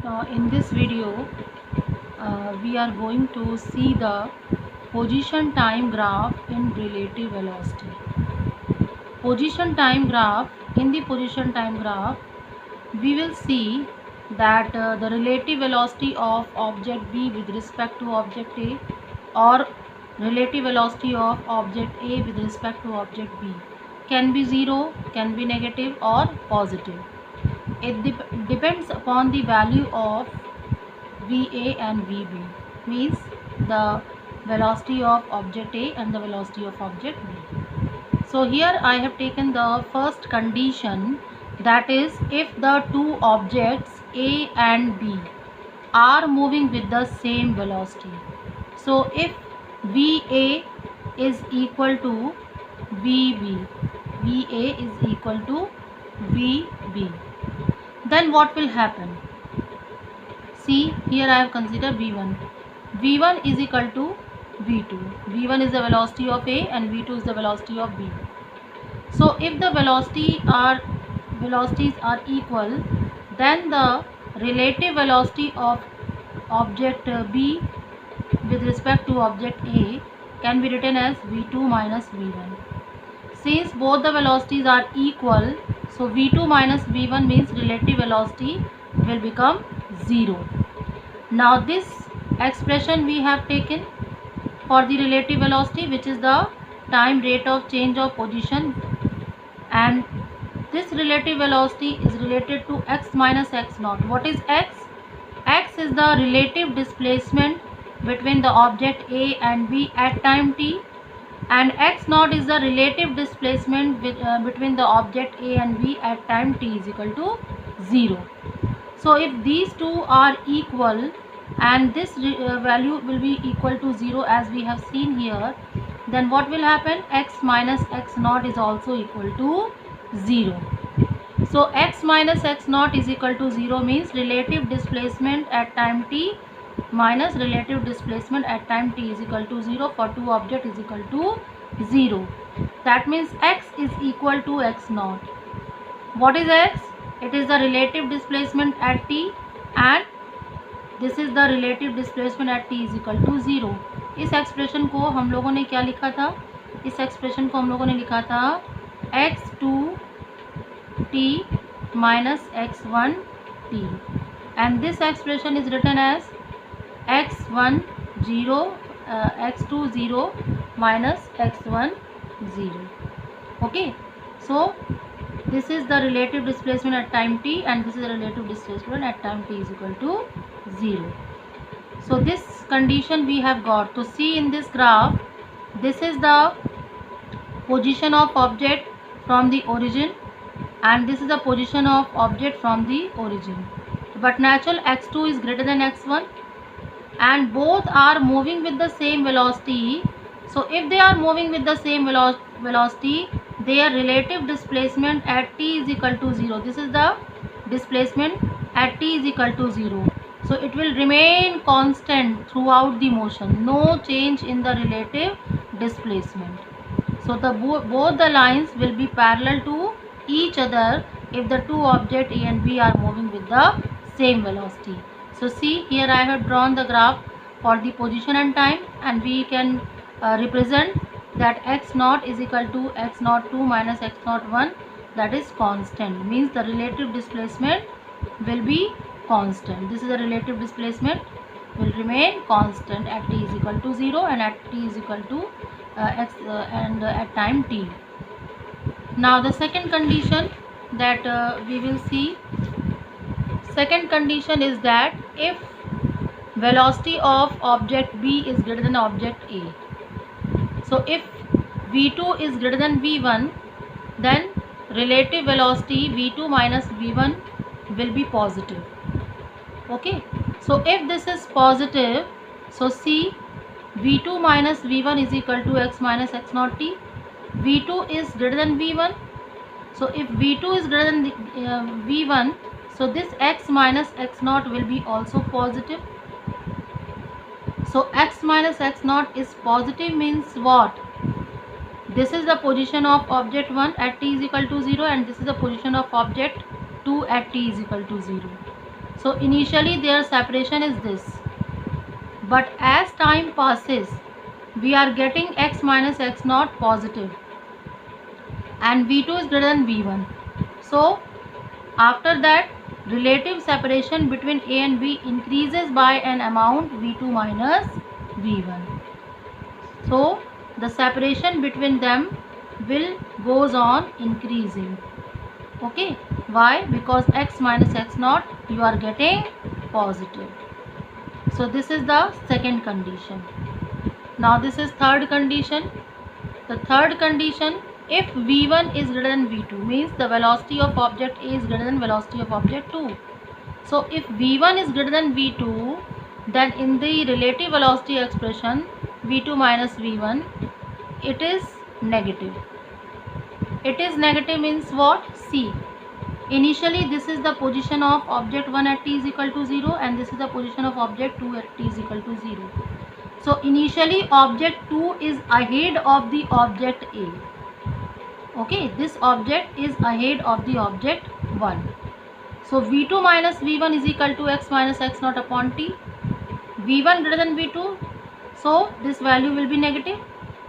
In this video we are going to see the position time graph in relative velocity. Position time graph. In the position time graph we will see that the relative velocity of object B with respect to object A, or relative velocity of object A with respect to object B can be 0, can be negative or positive. It depends upon the value of VA and VB, means the velocity of object A and the velocity of object B. So here I have taken the first condition, that is if the two objects A and B are moving with the same velocity. So if VA is equal to VB, VA is equal to VB, then what will happen? See, here I have considered V1. V1 is equal to V2. V1 is the velocity of A and V2 is the velocity of B. So if the velocities are equal, then the relative velocity of object B with respect to object A can be written as V2 minus V1. Since both the velocities are equal, so V2 minus V1 means relative velocity will become 0. Now this expression we have taken for the relative velocity, which is the time rate of change of position, and this relative velocity is related to x minus x naught. What is x? X is the relative displacement between the object A and B at time t, and x naught is the relative displacement between the object A and B at time t is equal to 0. So if these two are equal and this value will be equal to 0 as we have seen here, then what will happen? X minus x naught is also equal to 0. So x minus x naught is equal to 0 means relative displacement at time t minus relative displacement at time t is equal to 0 for two objects is equal to 0. That means x is equal to x naught. What is x? It is the relative displacement at t, and this is the relative displacement at t is equal to 0. इस expression को हम लोगों ने क्या लिखा था? इस expression को हम लोगों ने लिखा था x2 t minus x1 t, and this expression is written as x1 0 x2 0 minus x1 0. Okay, so this is the relative displacement at time t and this is the relative displacement at time t is equal to 0. So this condition we have got. To see in this graph, this is the position of object from the origin and this is the position of object from the origin, but natural x2 is greater than x1 and both are moving with the same velocity. So if they are moving with the same velocity, their relative displacement at t is equal to 0. This is the displacement at t is equal to 0. So it will remain constant throughout the motion, no change in the relative displacement. So the both the lines will be parallel to each other if the two objects A and B are moving with the same velocity. So see, here I have drawn the graph for the position and time, and we can represent that x naught is equal to x naught 2 minus x naught 1, that is constant, means the relative displacement will be constant. This is the relative displacement will remain constant at t is equal to 0 and at t is equal to x and at time t. Now the second condition that we will see, second condition is that if velocity of object B is greater than object A. So if V2 is greater than V1, then relative velocity V2 minus V1 will be positive. Okay, so if this is positive, so see, V2 minus V1 is equal to x minus x naught t. V2 is greater than V1. So if V2 is greater than V1, so this x minus x naught will be also positive. So x minus x naught is positive means what? This is the position of object 1 at t is equal to 0 and this is the position of object 2 at t is equal to 0. So initially their separation is this, but as time passes we are getting x minus x naught positive and v2 is greater than v1. So after that relative separation between a and b increases by an amount v2 minus v1. So the separation between them will goes on increasing. Okay, why? Because x minus x naught you are getting positive. So this is the second condition. Now this is third condition. The third condition, if v1 is greater than v2 means the velocity of object A is greater than velocity of object 2. So if v1 is greater than v2, then in the relative velocity expression v2 minus v1 it is negative. It is negative means what? See, initially this is the position of object 1 at t is equal to 0 and this is the position of object 2 at t is equal to 0. So initially object 2 is ahead of the object A. Okay, this object is ahead of the object 1. So v2 minus v1 is equal to x minus x naught upon t. v1 greater than v2, so this value will be negative.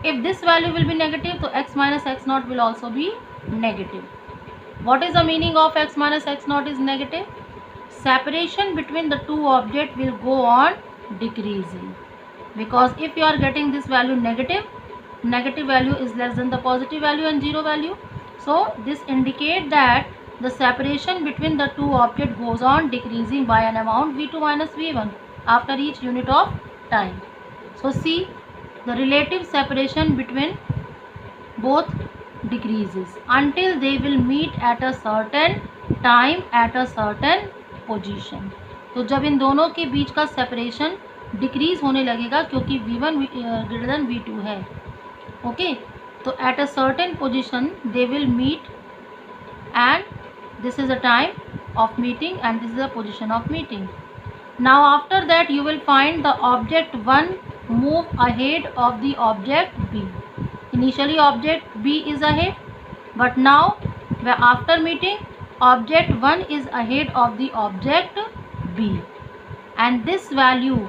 If this value will be negative, so x minus x naught will also be negative. What is the meaning of x minus x naught is negative? Separation between the two objects will go on decreasing, because if you are getting this value negative, negative value is less than the positive value and 0 value. So this indicates that the separation between the two objects goes on decreasing by an amount v2 minus v1 after each unit of time. So see, the relative separation between both decreases until they will meet at a certain time at a certain position. तो जब इन दोनों के बीच का separation decrease होने लगेगा क्योंकि v1 greater than v2 है. Okay, तो at a certain position they will meet and this is the time of meeting and this is the position of meeting. Now after that you will find the object 1 move ahead of the object B. Initially object B is ahead, but now after meeting object 1 is ahead of the object B, and this value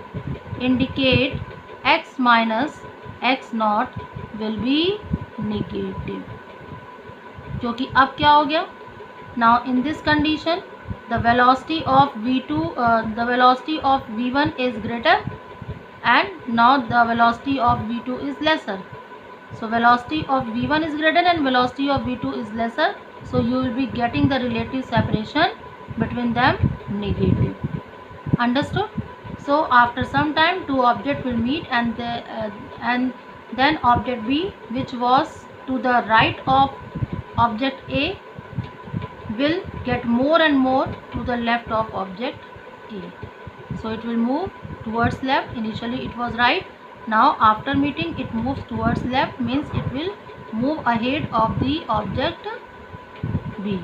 indicate x minus x naught will be negative. क्योंकि अब क्या हो गया? Now in this condition the velocity of the velocity of v1 is greater and now the velocity of v2 is lesser. So velocity of v1 is greater and velocity of v2 is lesser, so you will be getting the relative separation between them negative. Understood? So after some time two objects will meet and then object B, which was to the right of object A, will get more and more to the left of object A. So it will move towards left. Initially it was right, now after meeting it moves towards left, means it will move ahead of the object B.